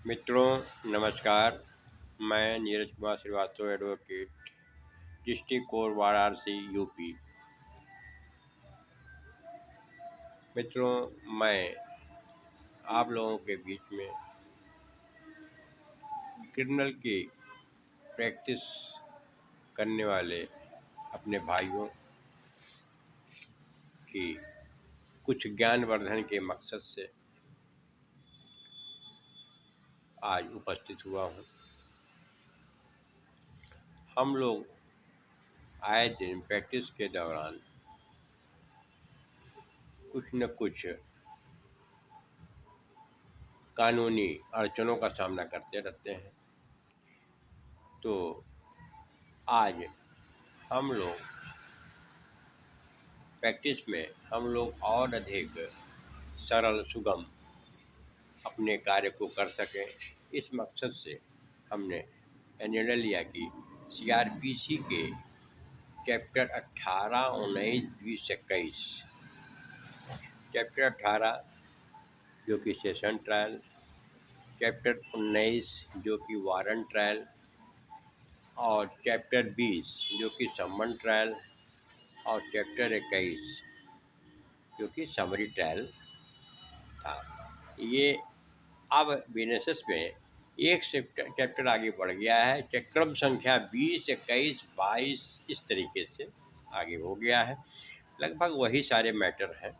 मित्रों नमस्कार। मैं Neeraj Kumar Srivastava, advocate, district court Varanasi, UP. मित्रों, मैं आप लोगों के बीच में क्रिमिनल की प्रैक्टिस करने वाले अपने भाइयों की कुछ ज्ञानवर्धन के मकसद से आज उपस्थित हुआ हूँ। हम लोग आए दिन प्रैक्टिस के दौरान कुछ न कुछ कानूनी अड़चनों का सामना करते रहते हैं। तो आज हम लोग प्रैक्टिस में और अधिक सरल सुगम अपने कार्य को कर सकें, इस मकसद से हमने निर्णय लिया कि सीआरपीसी के चैप्टर 18, 19, 20, 21, चैप्टर 18 जो कि सेशन ट्रायल, चैप्टर 19 जो कि वारंट ट्रायल और चैप्टर 20 जो कि समन ट्रायल और चैप्टर 21 जो कि समरी ट्रायल था। ये अब बीएनएसएस में एक चैप्टर आगे बढ़ गया है। क्रम संख्या 20, 21, 22 इस तरीके से आगे हो गया है। लगभग वही सारे मैटर हैं।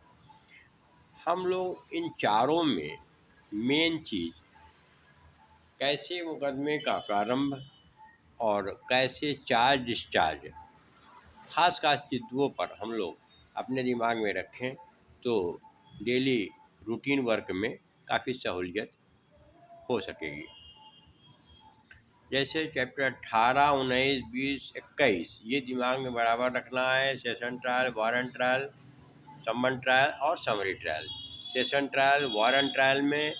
हम लोग इन चारों में मेन चीज़ कैसे मुकदमे का प्रारंभ और कैसे चार्ज डिस्चार्ज खास बिंदुओं पर हम लोग अपने दिमाग में रखें तो डेली रूटीन वर्क में काफ़ी सहूलियत हो सकेगी। जैसे चैप्टर 18, 19, 20, 21 ये दिमाग में बराबर रखना है। सेशन ट्रायल, वारंट ट्रायल, समन ट्रायल और summary trial. Session trial, warrant trial में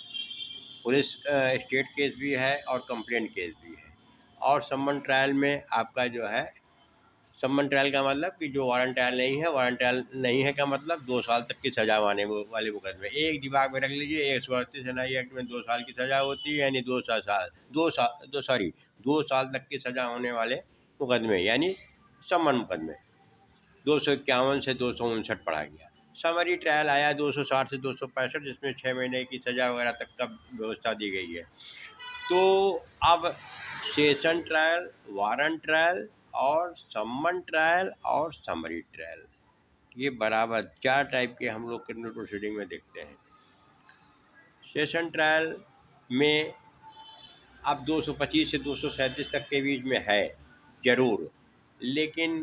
पुलिस स्टेट केस भी है और कंप्लेंट केस भी है। और समन ट्रायल में आपका जो है, समन ट्रायल का मतलब कि जो वारंट ट्रायल नहीं है, वारंट ट्रायल नहीं है का मतलब 2 साल तक की सजा आने वाले मुकदमे। एक दिमाग में रख लीजिए, 138 एनआई एक्ट में 2 साल की सजा होती है, यानी 2 साल तक की सजा होने वाले मुकदमे यानी समन मुकदमे 251 से 259 पढ़ा गया। समरी ट्रायल आया 260 से 265, जिसमें 6 महीने की सजा वगैरह तक का व्यवस्था दी गई है। तो अब सेशन ट्रायल, वारंट ट्रायल और समन ट्रायल और समरी ट्रायल, ये बराबर 4 टाइप के हम लोग क्रिमिनल प्रोसीडिंग में देखते हैं। सेशन ट्रायल में अब 225 से 237 तक के बीच में है ज़रूर, लेकिन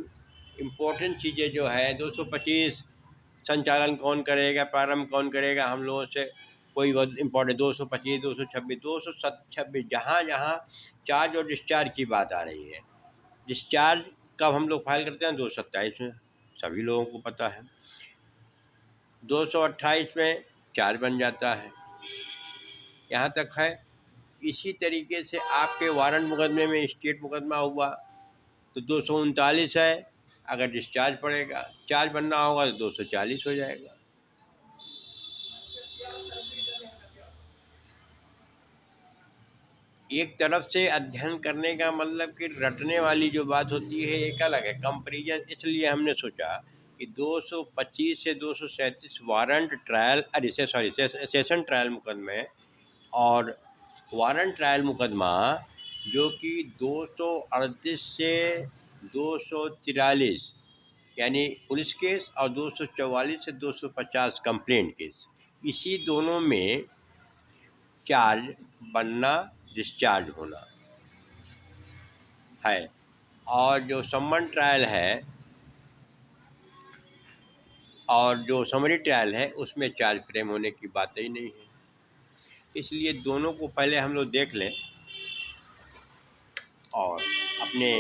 इम्पोर्टेंट चीज़ें जो है 225 संचालन कौन करेगा, प्रारंभ कौन करेगा, हम लोगों से कोई इम्पोर्टेंट 225, 226, 226 जहाँ जहाँ चार्ज और डिस्चार्ज की बात आ रही है। डिस्चार्ज कब हम लोग फाइल करते हैं? 227 में, सभी लोगों को पता है। 228 में चार्ज बन जाता है। यहाँ तक है। इसी तरीके से आपके वारंट मुकदमे में स्टेट मुकदमा हुआ तो 239 है। अगर डिस्चार्ज पड़ेगा, चार्ज बनना होगा तो 240 हो जाएगा। एक तरफ से अध्ययन करने का मतलब कि रटने वाली जो बात होती है एक अलग है, कंपैरिजन। इसलिए हमने सोचा कि 225 से 237 वारंट ट्रायल, सेशन ट्रायल मुकदमे और वारंट ट्रायल मुकदमा जो कि 238 से 243 यानी पुलिस केस और 244 से 250 कंप्लेंट केस, इसी दोनों में चार्ज बनना, डिस्चार्ज होना है। और जो समन ट्रायल है और जो समरी ट्रायल है उसमें चार्ज फ्रेम होने की बात ही नहीं है। इसलिए दोनों को पहले हम लोग देख लें और अपने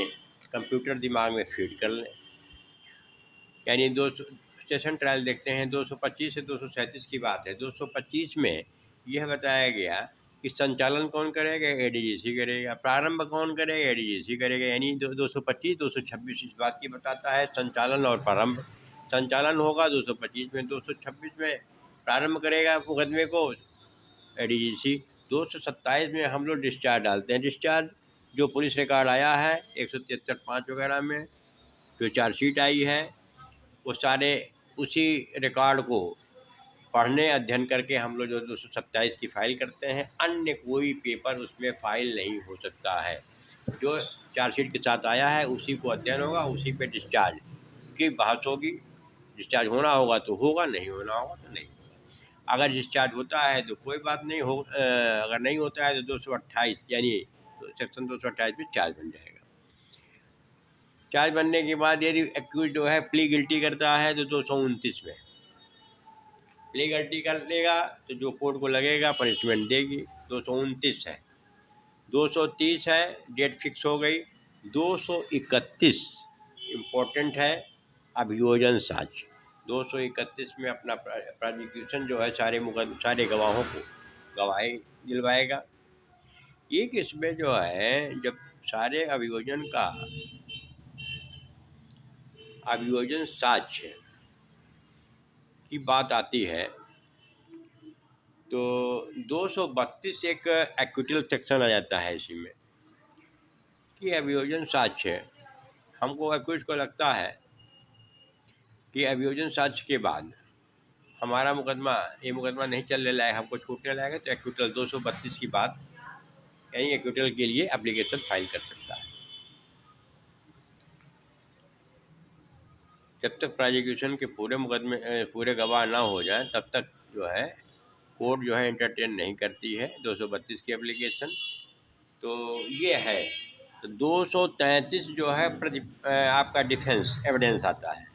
कंप्यूटर दिमाग में फीड कर लें। यानी 200 सेशन ट्रायल देखते हैं। 225 से 237 की बात है। 225 में यह बताया गया कि संचालन कौन करेगा? एडीजीसी करेगा। प्रारंभ कौन करेगा? एडीजीसी करेगा। यानी 225, 226 इस बात की बताता है संचालन और प्रारंभ। संचालन होगा 225 में, 226 में प्रारंभ करेगा मुकदमे को एडीजीसी 227 में हम लोग डिस्चार्ज डालते हैं। डिस्चार्ज जो पुलिस रिकॉर्ड आया है 173(5) वगैरह में जो चार्जशीट आई है, वो सारे उसी रिकॉर्ड को पढ़ने अध्ययन करके हम लोग जो 227 की फ़ाइल करते हैं। अन्य कोई पेपर उसमें फ़ाइल नहीं हो सकता है। जो चार्जशीट के साथ आया है उसी को अध्ययन होगा, उसी पे डिस्चार्ज की बहस होगी। डिस्चार्ज होना होगा तो होगा, नहीं होना होगा तो नहीं होगा। अगर डिस्चार्ज होता है तो कोई बात नहीं हो, अगर नहीं होता है तो 228 यानी सेक्शन 228 में चार्ज बन जाएगा। चार्ज बनने के बाद यदि एक्यूज जो है प्ली गिल्टी करता है तो 229 में प्ली गिल्टी कर लेगा तो जो कोर्ट को लगेगा पनिशमेंट देगी। 229 है, 230 है, डेट फिक्स हो गई। 231 इम्पोर्टेंट है, अभियोजन साक्ष्य। 231 में अपना प्रोसिक्यूशन जो है सारे गवाहों को गवाही दिलवाएगा। एक इसमें जो है जब सारे अभियोजन साक्ष्य की बात आती है तो 232 एक एक्विटल सेक्शन आ जाता है इसी में कि अभियोजन साक्ष्य, हमको एक्यूज को लगता है कि अभियोजन साक्ष्य के बाद हमारा ये मुकदमा नहीं चलने लायक, हमको छूटने लायक, तो एक्विटल 232 की बात यानी एक्विटल के लिए एप्लीकेशन फाइल कर सकता है। जब तक प्रोसिक्यूशन के पूरे गवाह ना हो जाए तब तक जो है कोर्ट जो है एंटरटेन नहीं करती है 232 की एप्लीकेशन। तो ये है, तो 233 जो है आपका डिफेंस एविडेंस आता है,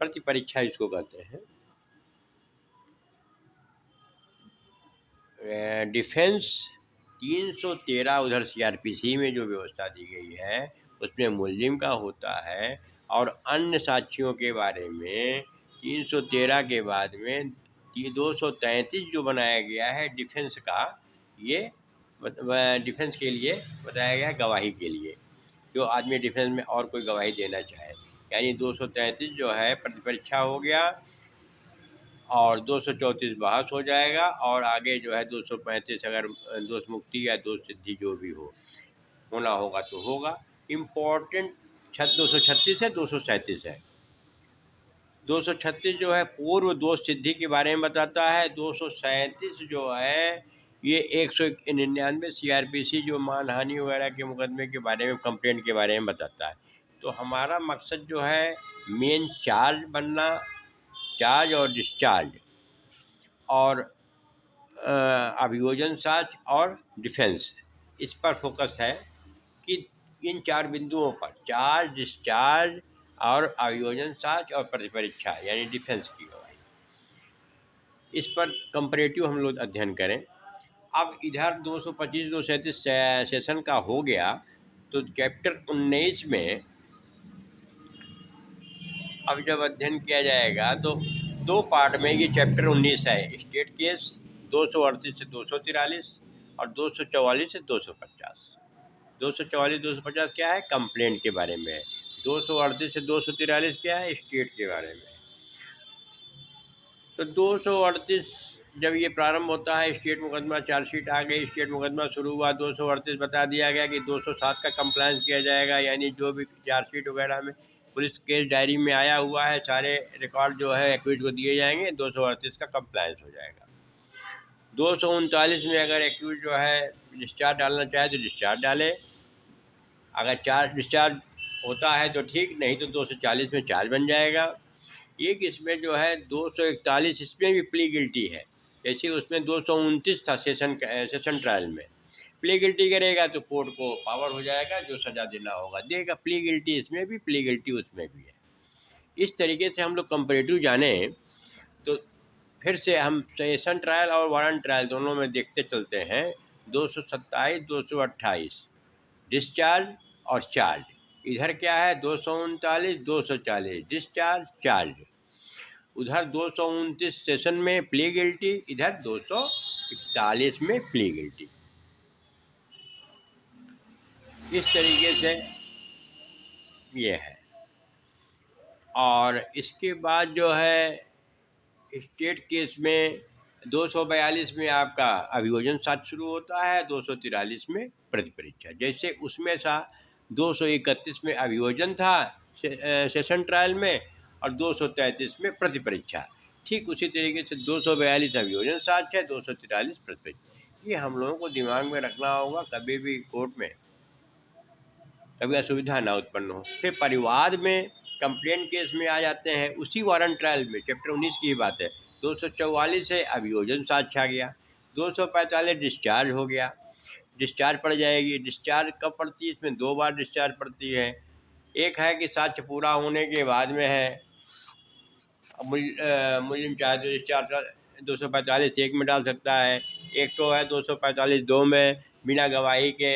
प्रति परीक्षा इसको कहते हैं। डिफेंस 313 उधर सीआरपीसी में जो व्यवस्था दी गई है उसमें मुल्जिम का होता है, और अन्य साक्षियों के बारे में 313 के बाद में 233 जो बनाया गया है डिफेंस का, ये डिफेंस के लिए बताया गया है, गवाही के लिए जो आदमी डिफेंस में और कोई गवाही देना चाहे। यानी 233 जो है प्रतिपरीक्षा हो गया और 234 बहस हो जाएगा, और आगे जो है 235 अगर दोष मुक्ति या दोष सिद्धि जो भी होना होगा तो होगा। इम्पोर्टेंट 236 है, 237 है। 236 जो है पूर्व दोष सिद्धि के बारे में बताता है। 237 जो है ये 199 सीआरपीसी जो मानहानि वगैरह के मुकदमे के बारे में, कंप्लेंट के बारे में बताता है। तो हमारा मकसद जो है मेन चार्ज बनना, चार्ज और डिस्चार्ज और अभियोजन साक्ष्य और डिफेंस, इस पर फोकस है कि इन 4 बिंदुओं पर चार्ज, डिस्चार्ज और अभियोजन साक्ष्य और प्रतिपरीक्षा यानी डिफेंस की गवाही, इस पर कंपैरेटिव हम लोग अध्ययन करें। अब इधर 225 237 सेशन का हो गया, तो चैप्टर 19 में अब जब अध्ययन किया जाएगा तो 2 पार्ट में ये चैप्टर 19 है। स्टेट केस 238 से 243 और 244 से 250। 244 250 क्या है, कंप्लेंट के बारे में है। 238 से 243 क्या है, स्टेट के बारे में। तो 238 जब ये प्रारंभ होता है, स्टेट मुकदमा चार्जशीट आ गई, स्टेट मुकदमा शुरू हुआ, 238 बता दिया गया कि 207 का कंप्लायंस किया जाएगा, यानी जो भी चार्जशीट वगैरह में पुलिस केस डायरी में आया हुआ है सारे रिकॉर्ड जो है एक्यूज को दिए जाएंगे, 238 का कंप्लायंस हो जाएगा। 239 में अगर एक्यूज जो है डिस्चार्ज डालना चाहे तो डिस्चार्ज डाले, अगर डिस्चार्ज होता है तो ठीक, नहीं तो 240 में चार्ज बन जाएगा। एक इसमें जो है 241, इसमें भी प्ली गिल्टी है, जैसे उसमें 229 था सेशन ट्रायल में। प्ली गिल्टी करेगा तो कोर्ट को पावर हो जाएगा, जो सज़ा देना होगा देगा। प्ली गिल्टी इसमें भी, प्ली गिल्टी उसमें भी है। इस तरीके से हम लोग कंपैरेटिव जाने तो फिर से हम सेशन ट्रायल और वारंट ट्रायल दोनों में देखते चलते हैं। 227 228 डिस्चार्ज और चार्ज, इधर क्या है 239 240 डिस्चार्ज चार्ज, उधर 229 सेशन में प्ली गिल्टी, इधर 241 में प्ली गिल्टी। इस तरीके से ये है। और इसके बाद जो है स्टेट केस में 242 में आपका अभियोजन साक्ष्य शुरू होता है, 243 में प्रतिपरीक्षा। जैसे उसमें सा 231 में अभियोजन था सेशन ट्रायल में और 233 में प्रतिपरीक्षा। ठीक उसी तरीके से 242 अभियोजन साक्ष्य है, 243 प्रतिपरीक्षा। ये हम लोगों को दिमाग में रखना होगा, कभी भी कोर्ट में कभी असुविधा ना उत्पन्न हो। फिर परिवाद में कंप्लेंट केस में आ जाते हैं, उसी वारंट ट्रायल में चैप्टर 19 की ही बात है। 244 है अभियोजन साक्ष्य आ गया, 245 डिस्चार्ज हो गया, डिस्चार्ज पड़ जाएगी। डिस्चार्ज कब पड़ती है? इसमें 2 बार डिस्चार्ज पड़ती है। एक है कि साक्ष्य पूरा होने के बाद में है, मुलजिम चाहे तो डिस्चार्ज 245 1 में डाल सकता है। एक तो है 245 2 में बिना गवाही के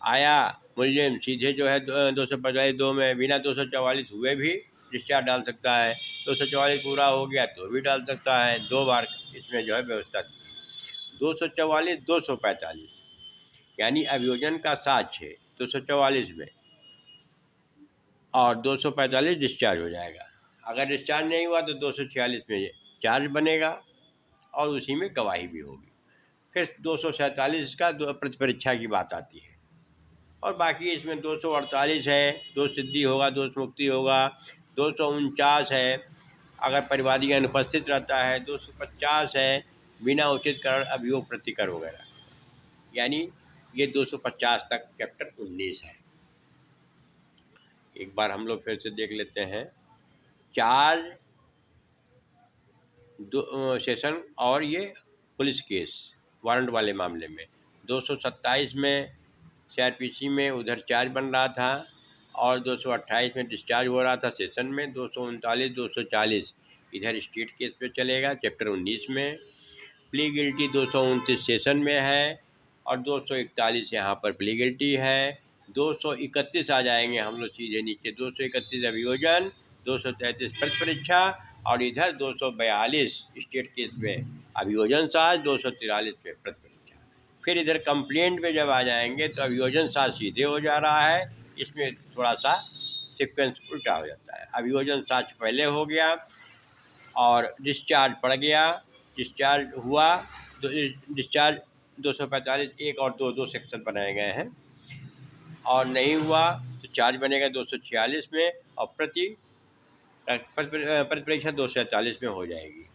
आया मुलजिम, सीधे जो है 245 2 में बिना 244 हुए भी डिस्चार्ज डाल सकता है। 244 पूरा हो गया तो भी डाल सकता है। 2 बार इसमें जो है व्यवस्था 244 245 यानी अभियोजन का साक्ष्य 244 में और 245 डिस्चार्ज हो जाएगा। अगर डिस्चार्ज नहीं हुआ तो 246 में चार्ज बनेगा और उसी में गवाही भी होगी। फिर 247 का प्रतिपरीक्षा की बात आती है और बाकी इसमें 248 है, दोष सिद्धि होगा, दोष मुक्ति होगा। 249 है अगर परिवादी अनुपस्थित रहता है। 250 है बिना उचित कारण अभियोग प्रतिकर वगैरह। यानी ये 250 तक चैप्टर 19 है। एक बार हम लोग फिर से देख लेते हैं। 4 सेशन और ये पुलिस केस वारंट वाले मामले में 227 में CRPC में उधर चार्ज बन रहा था और 228 में डिस्चार्ज हो रहा था सेशन में। 239 240 इधर स्टेट केस पे चलेगा चैप्टर 19 में। प्ली गिल्टी 229 सेशन में है और 241 यहाँ पर प्ली गिल्टी है। 231 आ जाएंगे हम लोग सीधे नीचे। 231 अभियोजन, 233 प्रतिपरीक्षा और इधर 242 स्टेट केस में अभियोजन साक्ष्य, 243 में प्रतिपरीक्षा। फिर इधर कंप्लेंट में जब आ जाएंगे तो अभियोजन साक्ष्य सीधे हो जा रहा है, इसमें थोड़ा सा सीक्वेंस उल्टा हो जाता है। अभियोजन साक्ष्य पहले हो गया और डिस्चार्ज पड़ गया, डिस्चार्ज हुआ तो डिस्चार्ज 245 1 और 2 सेक्शन बनाए गए हैं और नहीं हुआ तो चार्ज बनेगा 246 में और प्रतिपरीक्षा 247 में हो जाएगी।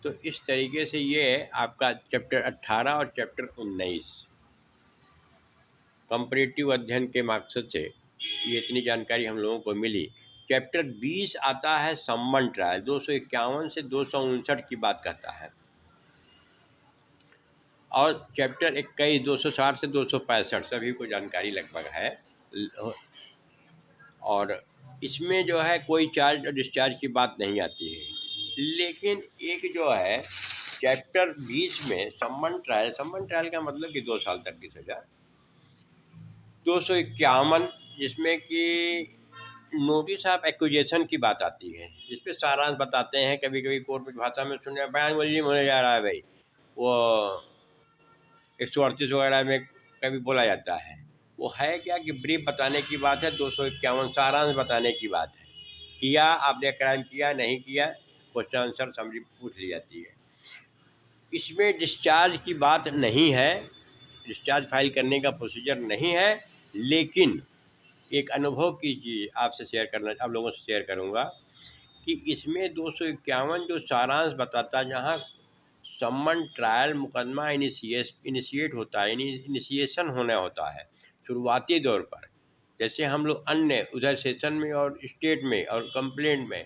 तो इस तरीके से ये आपका चैप्टर 18 और चैप्टर 19 कंपैरेटिव अध्ययन के मकसद से ये इतनी जानकारी हम लोगों को मिली। चैप्टर 20 आता है सम्मन ट्रायल, 251 से 259 की बात कहता है और चैप्टर 21 260 से 265 सभी को जानकारी लगभग है। और इसमें जो है कोई चार्ज और डिस्चार्ज की बात नहीं आती है। लेकिन एक जो है चैप्टर 20 में सम्मन ट्रायल का मतलब कि 2 साल तक की सज़ा। 251 जिसमें कि नोटिस ऑफ एक्यूजेशन की बात आती है, जिसपे सारांश बताते हैं। कभी कभी कोर्ट की भाषा में सुनने बयान मुलजिम होने जा रहा है भाई, वो 138 वगैरह में कभी बोला जाता है। वो है क्या कि ब्रीफ बताने की बात है। 251 सारांश बताने की बात है। किया आपने क्राइम किया, नहीं किया, क्वेश्चन आंसर समरी पूछ ली जाती है। इसमें डिस्चार्ज की बात नहीं है, डिस्चार्ज फाइल करने का प्रोसीजर नहीं है। लेकिन एक अनुभव की चीज़ आपसे शेयर करना, आप लोगों से शेयर करूंगा कि इसमें 251 जो सारांश बताता, जहां सम्मन ट्रायल मुकदमा इनिशिएट होता है, इनिशिएशन होना होता है शुरुआती दौर पर। जैसे हम लोग अन्य उधर सेशन में और स्टेट में और कंप्लेंट में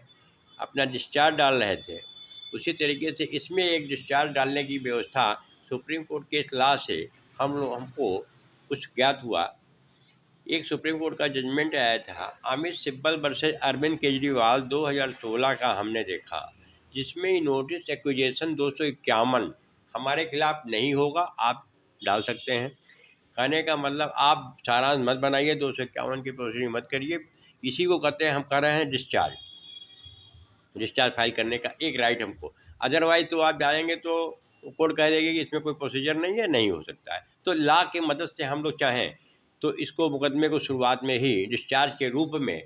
अपना डिस्चार्ज डाल रहे थे, उसी तरीके से इसमें एक डिस्चार्ज डालने की व्यवस्था सुप्रीम कोर्ट के इत्तला से हमको कुछ ज्ञात हुआ। एक सुप्रीम कोर्ट का जजमेंट आया था अमित सिब्बल वर्सेस अरविंद केजरीवाल 2016 का, हमने देखा, जिसमें नोटिस एक्विजिशन 251 हमारे खिलाफ नहीं होगा, आप डाल सकते हैं। कहने का मतलब आप सारांश मत बनाइए, 251 की प्रोसीडिंग मत करिए। इसी को कहते हैं, हम कर रहे हैं डिस्चार्ज फाइल करने का एक राइट हमको। अदरवाइज तो आप जाएंगे तो कोर्ट कह देगी कि इसमें कोई प्रोसीजर नहीं है, नहीं हो सकता है। तो लॉ की मदद से हम लोग चाहें तो इसको मुकदमे को शुरुआत में ही डिस्चार्ज के रूप में,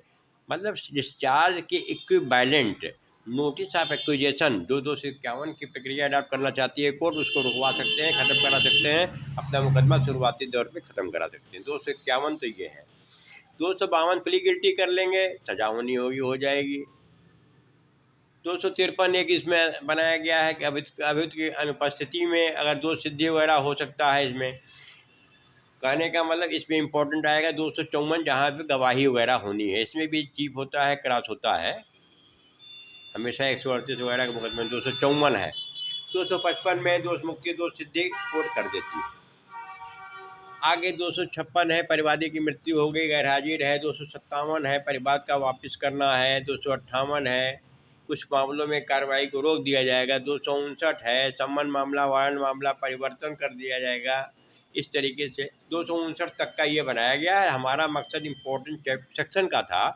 मतलब डिस्चार्ज के इक्विवेलेंट नोटिस ऑफ एक्विजिशन जो 251 की प्रक्रिया अडॉप्ट करना चाहती है कोर्ट, उसको रुकवा सकते हैं, ख़त्म करा सकते हैं, अपना मुकदमा शुरुआती दौर पे ख़त्म करा सकते हैं। 251 तो ये है। 252 प्ली गिल्टी कर लेंगे, सजा होनी होगी, हो जाएगी। 253 एक इसमें बनाया गया है कि अभियुक्त की अनुपस्थिति में अगर दोष सिद्धि वगैरह हो सकता है। इसमें कहने का मतलब इसमें इम्पोर्टेंट आएगा 254 जहाँ पे गवाही वगैरह होनी है। इसमें भी चीफ होता है, क्रॉस होता है, हमेशा 138 वगैरह के मुकदमे 254 है। 255 में दोष मुक्ति दोष सिद्धि कोर्ट कर देती है। आगे 256 है, परिवादी की मृत्यु हो गई, गैर हाजिर है। 257 है, परिवाद का वापस करना है। 258 है, कुछ मामलों में कार्रवाई को रोक दिया जाएगा। 259 है, सम्मन मामला वारंट मामला परिवर्तन कर दिया जाएगा। इस तरीके से 259 तक का ये बनाया गया है। हमारा मकसद इम्पोर्टेंट सेक्शन का था।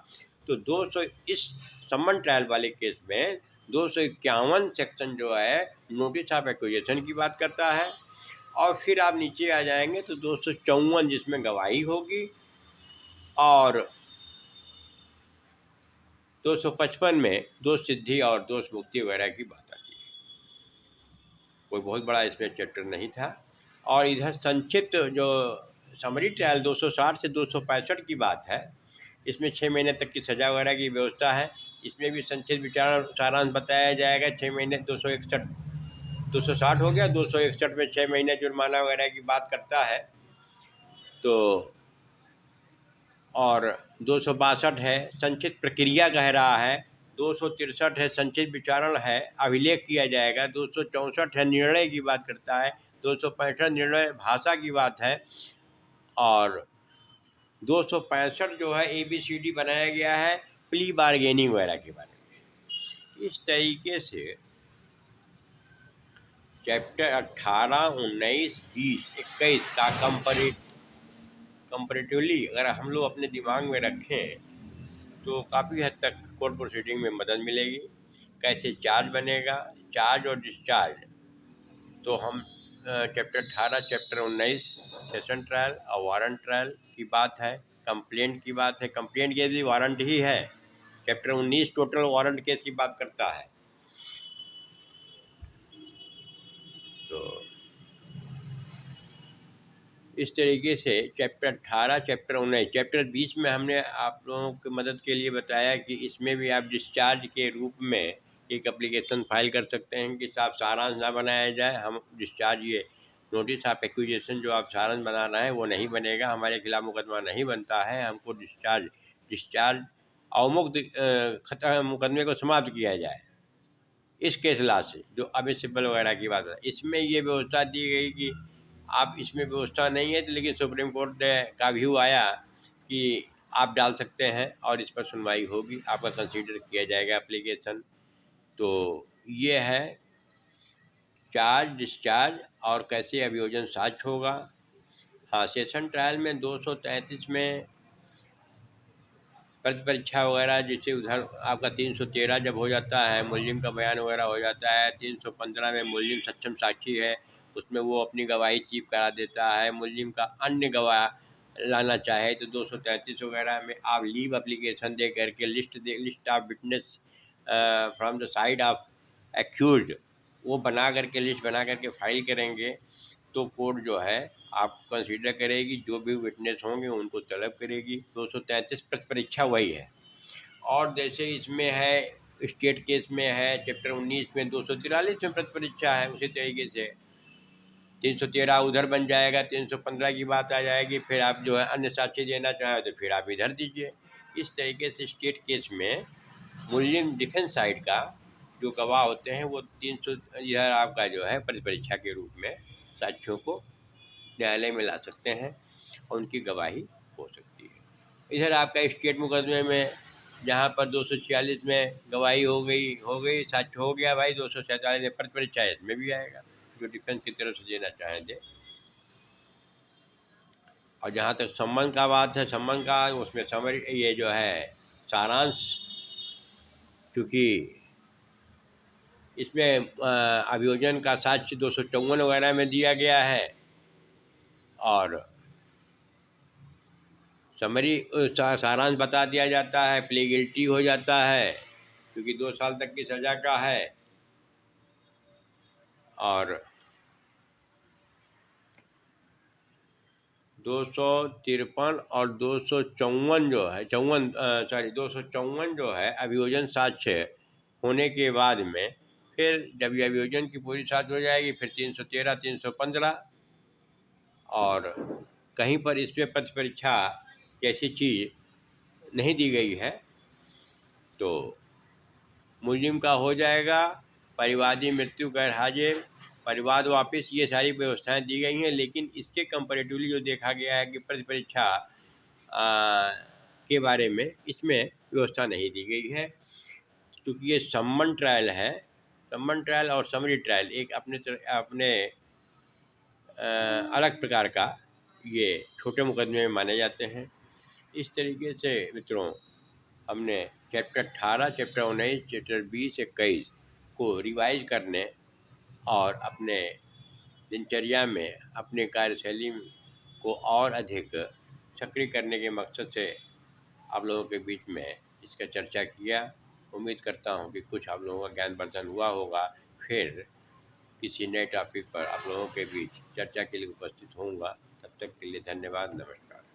तो 200 इस सम्मन ट्रायल वाले केस में 251 सेक्शन जो है नोटिस ऑफ एक्विजिशन की बात करता है। और फिर आप नीचे आ जाएंगे तो 254 जिसमें गवाही होगी, और 255 में दोष सिद्धि और दोष मुक्ति वगैरह की बात आती है। कोई बहुत बड़ा इसमें चैप्टर नहीं था। और इधर संक्षिप्त जो समरी ट्रायल 260 से 265 की बात है, इसमें 6 महीने तक की सज़ा वगैरह की व्यवस्था है। इसमें भी संक्षिप्त विचार सारांश बताया जाएगा। 6 महीने 261 260 हो गया, 261 में 6 महीने जुर्माना वगैरह की बात करता है। तो और 262 है, संचित प्रक्रिया कह रहा है। 263 है, संचित विचारण है, अभिलेख किया जाएगा। 264 है, निर्णय की बात करता है। 265 निर्णय भाषा की बात है। और 265 जो है ABCD बनाया गया है प्ली बार्गेनिंग वगैरह के बारे में। इस तरीके से चैप्टर 18, 19, 20, 21 का कंपैरेटिवली अगर हम लोग अपने दिमाग में रखें तो काफ़ी हद तक कोर्ट प्रोसीडिंग में मदद मिलेगी। कैसे चार्ज बनेगा, चार्ज और डिस्चार्ज। तो हम चैप्टर 18, चैप्टर 19 सेशन ट्रायल और वारंट ट्रायल की बात है, कंप्लेंट की बात है। कंप्लेंट केस भी वारंट ही है। चैप्टर 19 टोटल वारंट केस की बात करता है। तो इस तरीके से चैप्टर 18, चैप्टर 19, चैप्टर 20 में हमने आप लोगों की मदद के लिए बताया कि इसमें भी आप डिस्चार्ज के रूप में एक एप्लीकेशन फाइल कर सकते हैं कि साफ सारांश ना बनाया जाए। हम डिस्चार्ज ये नोटिस ऑफ एक्विजिशन जो आप सारांश बना रहे हैं वो नहीं बनेगा, हमारे खिलाफ मुकदमा नहीं बनता है। हमको डिस्चार्ज अवमुक्त मुकदमे को समाप्त किया जाए इस केस ला से, जो अबेसिबल वगैरह की बात है। इसमें ये व्यवस्था दी गई कि आप इसमें व्यवस्था नहीं है, लेकिन सुप्रीम कोर्ट का व्यू आया कि आप डाल सकते हैं और इस पर सुनवाई होगी, आपका कंसीडर किया जाएगा एप्लीकेशन। तो ये है चार्ज, डिस्चार्ज और कैसे अभियोजन साक्ष्य होगा। हाँ, सेशन ट्रायल में 233 में प्रति परीक्षा वगैरह, जैसे उधर आपका 313 जब हो जाता है, मुलजिम का बयान वगैरह हो जाता है। 315 में मुलजिम सक्षम साक्षी है, उसमें वो अपनी गवाही चीफ करा देता है। मुलजिम का अन्य गवाह लाना चाहे तो 233 वगैरह में आप लीव एप्लीकेशन दे करके list of witness from the side of accused वो बना करके लिस्ट बना करके फाइल करेंगे तो कोर्ट जो है आप कंसीडर करेगी, जो भी विटनेस होंगे उनको तलब करेगी। 233 प्रति परीक्षा वही है। और जैसे इसमें है स्टेट केस में है चैप्टर 19 में 243 में प्रति परीक्षा है, उसी तरीके से 313 उधर बन जाएगा, 315 की बात आ जाएगी। फिर आप जो है अन्य साक्ष्य देना चाहें तो फिर आप इधर दीजिए। इस तरीके से स्टेट केस में मुलजिम डिफेंस साइड का जो गवाह होते हैं वो 300 इधर आपका जो है प्रति परीक्षा के रूप में साक्ष्यों को न्यायालय में ला सकते हैं और उनकी गवाही हो सकती है। इधर आपका स्टेट मुकदमे में जहाँ पर 246 में गवाही हो गई साक्ष्य हो गया भाई, 247 में प्रति परीक्षा इसमें भी आएगा, जो डिफेंस की तरफ से देना चाहें दे। और जहाँ तक सम्मन का बात है, सम्मन का उसमें समरी ये जो है सारांश, क्योंकि इसमें अभियोजन का साक्ष्य 254 वगैरह में दिया गया है और समरी सारांश बता दिया जाता है, प्ले गिल्टी हो जाता है क्योंकि 2 साल तक की सज़ा का है और 253 और 254 जो है 254 जो है अभियोजन साक्ष्य होने के बाद में फिर जब ये अभियोजन की पूरी साथ हो जाएगी फिर 313, 315 और कहीं पर इसमें पत्र परीक्षा जैसी चीज़ नहीं दी गई है तो मुलजिम का हो जाएगा, परिवादी मृत्यु गैर हाजिर, परिवाद वापस, ये सारी व्यवस्थाएं दी गई हैं। लेकिन इसके कंपैरेटिवली जो देखा गया है कि प्रति परीक्षा के बारे में इसमें व्यवस्था नहीं दी गई है, क्योंकि ये सम्मन ट्रायल है। सम्मन ट्रायल और समरी ट्रायल एक अपने अलग प्रकार का ये छोटे मुकदमे में माने जाते हैं। इस तरीके से मित्रों हमने चैप्टर 18, चैप्टर 19, चैप्टर 20, 21 को रिवाइज करने और अपने दिनचर्या में अपने कार्यशैली को और अधिक सक्रिय करने के मकसद से आप लोगों के बीच में इसका चर्चा किया। उम्मीद करता हूँ कि कुछ आप लोगों का ज्ञानवर्धन हुआ होगा। फिर किसी नए टॉपिक पर आप लोगों के बीच चर्चा के लिए उपस्थित होऊंगा। तब तक के लिए धन्यवाद, नमस्कार।